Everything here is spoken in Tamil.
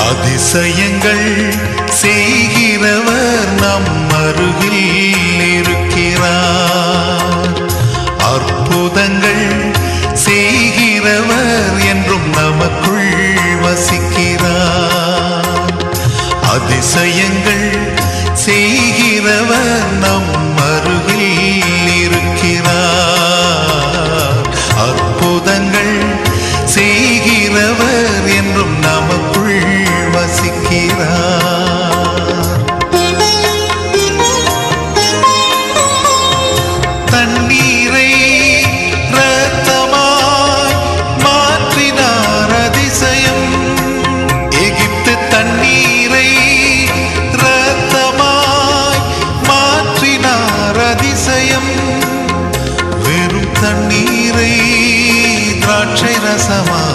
அதிசயங்கள் செய்கிறவர் நம் அருகில் இருக்கிறார். அற்புதங்கள் செய்கிறவர் என்றும் நமக்குள் வசிக்கிறார். அதிசயங்கள் செய்கிறவர் நம் அருகில் இருக்கிறார். அற்புதங்கள் செய்கிறவர் என்றும் நமக்குள் வசிக்கிறார். தண்ணீரை இரத்தமாய் மாற்றினார் அதிசயம். எகிப்து தண்ணீரை இரத்தமாய் மாற்றினார் அதிசயம். வெறும் தண்ணீரை திராட்சை ரசமாய்